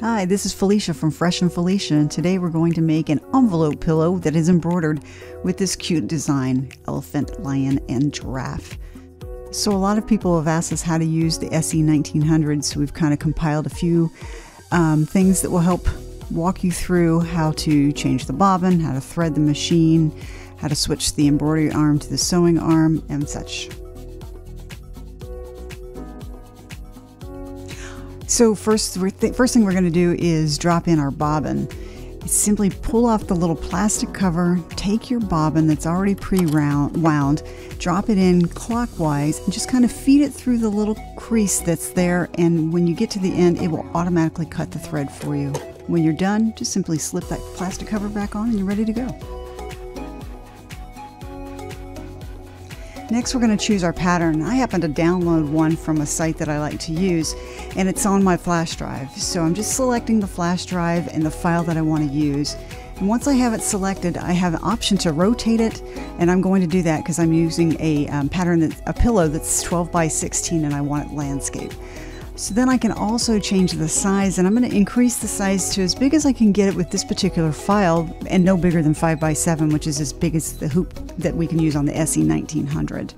Hi, this is Felicia from Fresh and Felicia, and today we're going to make an envelope pillow that is embroidered with this cute design, elephant, lion, and giraffe. So a lot of people have asked us how to use the SE1900, so we've kind of compiled a few things that will help walk you through how to change the bobbin, how to thread the machine, how to switch the embroidery arm to the sewing arm, and such. So first thing we're going to do is drop in our bobbin. Simply pull off the little plastic cover, take your bobbin that's already pre-wound, drop it in clockwise, and just kind of feed it through the little crease that's there, and when you get to the end, it will automatically cut the thread for you. When you're done, just simply slip that plastic cover back on and you're ready to go. Next, we're going to choose our pattern. I happen to download one from a site that I like to use, and it's on my flash drive. So I'm just selecting the flash drive and the file that I want to use. And once I have it selected, I have an option to rotate it, and I'm going to do that because I'm using a pillow that's 12 by 16, and I want it landscape. So then I can also change the size, and I'm going to increase the size to as big as I can get it with this particular file, and no bigger than 5 by 7, which is as big as the hoop that we can use on the SE1900.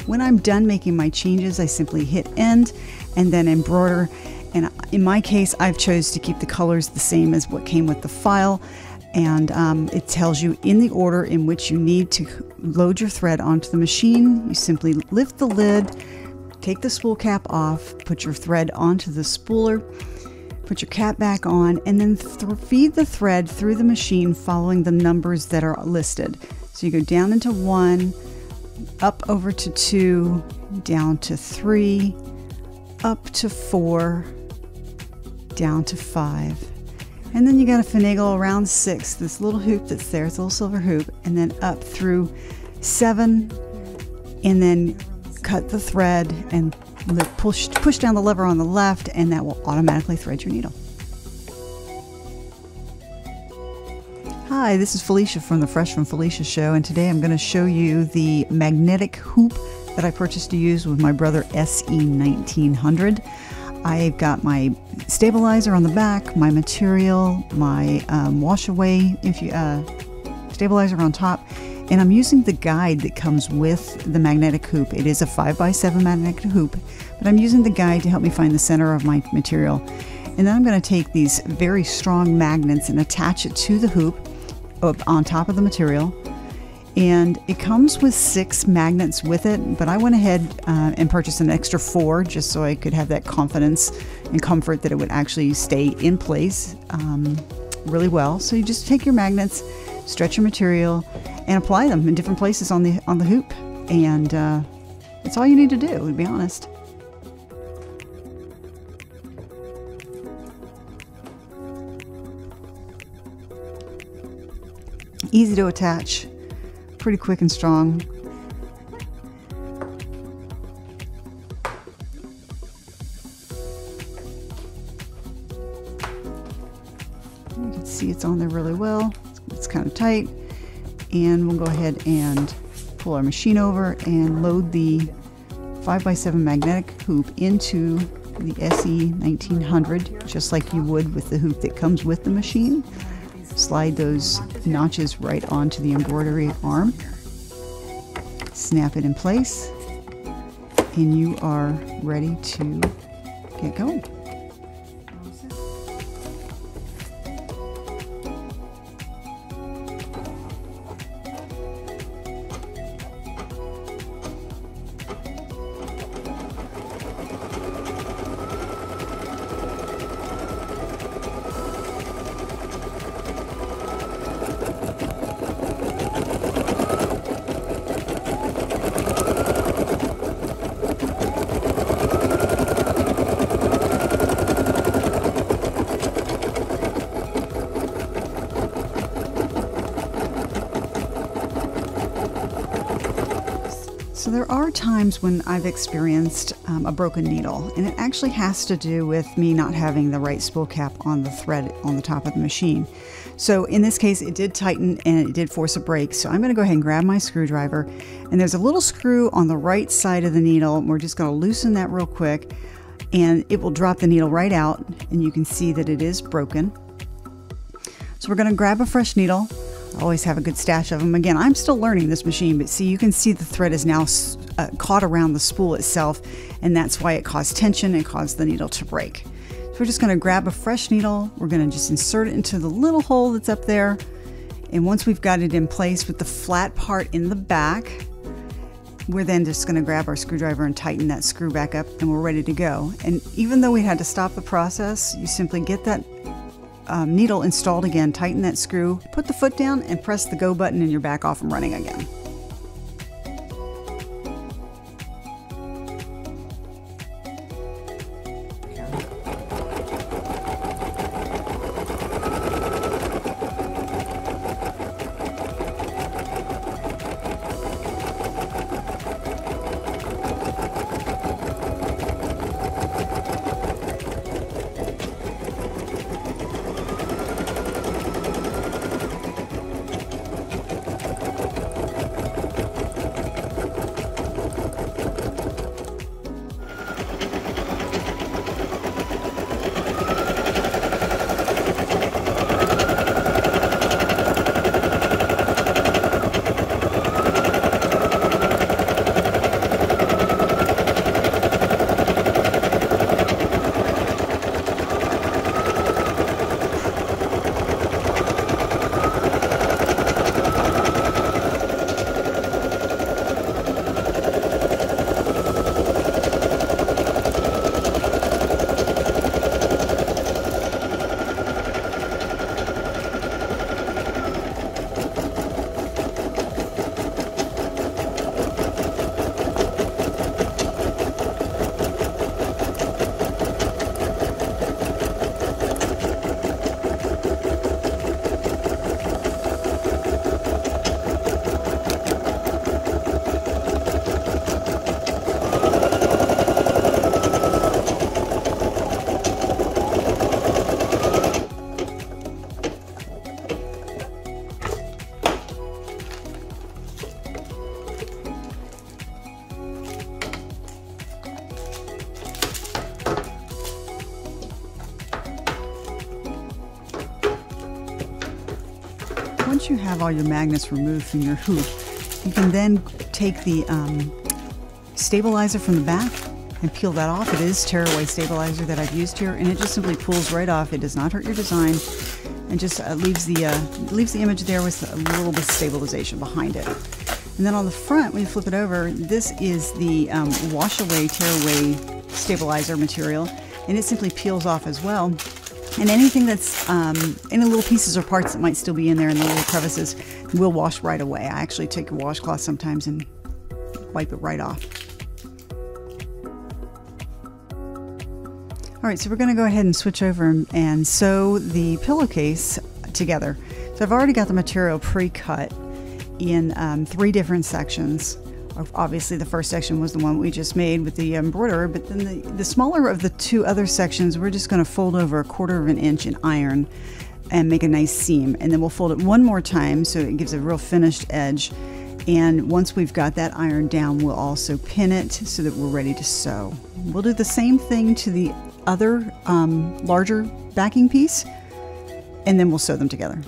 When I'm done making my changes, I simply hit end and then embroider. And in my case, I've chose to keep the colors the same as what came with the file. And it tells you in the order in which you need to load your thread onto the machine. You simply lift the lid, take the spool cap off, put your thread onto the spooler, put your cap back on, and then feed the thread through the machine following the numbers that are listed. So you go down into 1, up over to 2, down to 3, up to 4, down to 5. And then you got to finagle around 6, this little hoop that's there, it's a little silver hoop, and then up through 7, and then cut the thread and push down the lever on the left, and that will automatically thread your needle. Hi, this is Felicia from the Fresh from Felicia show, and today I'm going to show you the magnetic hoop that I purchased to use with my brother SE1900. I've got my stabilizer on the back, my material, my wash away stabilizer on top, and I'm using the guide that comes with the magnetic hoop. It is a 5 by 7 magnetic hoop, but I'm using the guide to help me find the center of my material. And then I'm going to take these very strong magnets and attach it to the hoop up on top of the material. And it comes with 6 magnets with it, but I went ahead and purchased an extra 4 just so I could have that confidence and comfort that it would actually stay in place really well. So you just take your magnets, stretch your material, and apply them in different places on the hoop. And that's all you need to do, to be honest. Easy to attach, pretty quick and strong. You can see it's on there really well. It's kind of tight. And we'll go ahead and pull our machine over and load the 5 by 7 magnetic hoop into the SE1900, just like you would with the hoop that comes with the machine. Slide those notches right onto the embroidery arm, snap it in place, and you are ready to get going. So there are times when I've experienced a broken needle, and it actually has to do with me not having the right spool cap on the thread on the top of the machine. So in this case, it did tighten and it did force a break. So I'm going to go ahead and grab my screwdriver, and there's a little screw on the right side of the needle. We're just going to loosen that real quick. and it will drop the needle right out, and you can see that it is broken. So we're going to grab a fresh needle. I always have a good stash of them. Again, I'm still learning this machine, but see, you can see the thread is now caught around the spool itself, and that's why it caused tension and caused the needle to break. So we're just going to grab a fresh needle. We're going to just insert it into the little hole that's up there. And once we've got it in place with the flat part in the back, we're then just going to grab our screwdriver and tighten that screw back up, and we're ready to go. And even though we had to stop the process, you simply get that needle installed again, tighten that screw, put the foot down, and press the go button, and you're back off and running again. Once you have all your magnets removed from your hoop, you can then take the stabilizer from the back and peel that off. It is tearaway stabilizer that I've used here, and it just simply pulls right off. It does not hurt your design, and just leaves the image there with a little bit of stabilization behind it. And then on the front, when you flip it over, this is the wash away, tear away stabilizer material, and it simply peels off as well. And anything that's, any little pieces or parts that might still be in there in the little crevices will wash right away. I actually take a washcloth sometimes and wipe it right off. All right, so we're going to go ahead and switch over and sew the pillowcase together. So I've already got the material pre-cut in 3 different sections. Obviously the first section was the one we just made with the embroiderer, but then the smaller of the 2 other sections, we're just going to fold over 1/4 of an inch in iron and make a nice seam. And then we'll fold it one more time so it gives a real finished edge. And once we've got that iron down, we'll also pin it so that we're ready to sew. We'll do the same thing to the other larger backing piece, and then we'll sew them together.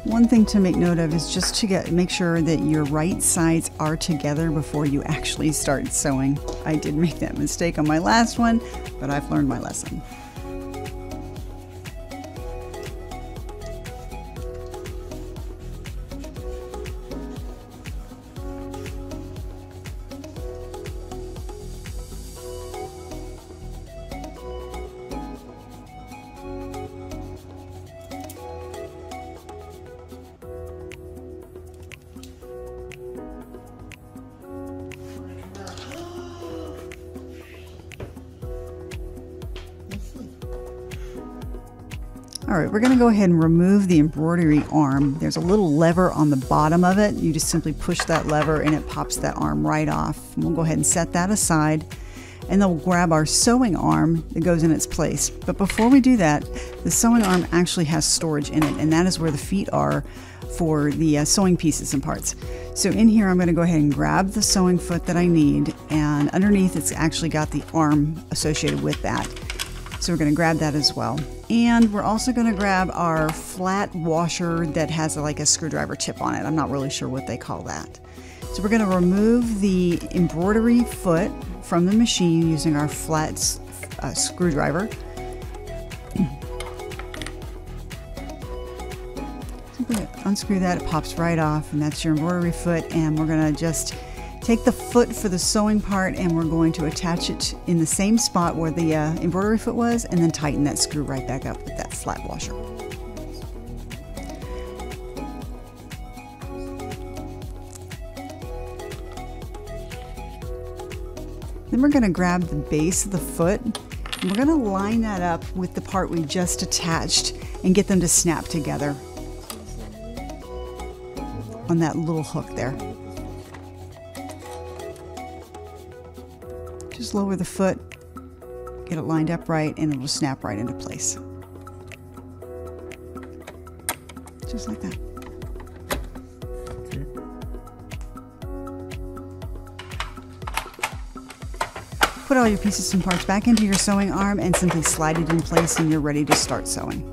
One thing to make note of is just to make sure that your right sides are together before you actually start sewing. I did make that mistake on my last one, but I've learned my lesson. All right, we're going to go ahead and remove the embroidery arm. There's a little lever on the bottom of it. You just simply push that lever and it pops that arm right off. And we'll go ahead and set that aside. And then we'll grab our sewing arm that goes in its place. But before we do that, the sewing arm actually has storage in it, and that is where the feet are for the sewing pieces and parts. So in here, I'm going to go ahead and grab the sewing foot that I need, and underneath it's actually got the arm associated with that. So we're going to grab that as well. And we're also going to grab our flat washer that has like a screwdriver tip on it. I'm not really sure what they call that. So we're going to remove the embroidery foot from the machine using our flat screwdriver. Simply unscrew that, it pops right off, and that's your embroidery foot. And we're going to just take the foot for the sewing part, and we're going to attach it in the same spot where the embroidery foot was, and then tighten that screw right back up with that flat washer. Then we're going to grab the base of the foot, and we're going to line that up with the part we just attached and get them to snap together on that little hook there. Just lower the foot, get it lined up right, and it'll snap right into place. Just like that. Put all your pieces and parts back into your sewing arm and simply slide it in place, and you're ready to start sewing.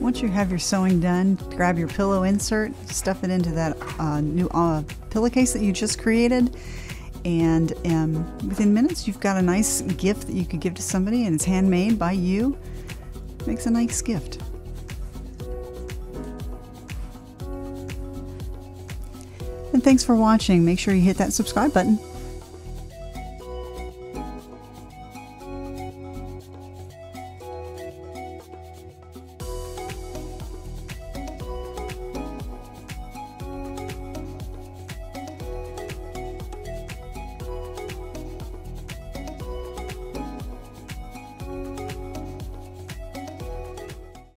Once you have your sewing done, grab your pillow insert, stuff it into that new pillowcase that you just created, and within minutes you've got a nice gift that you could give to somebody, and it's handmade by you. Makes a nice gift. And thanks for watching. Make sure you hit that subscribe button.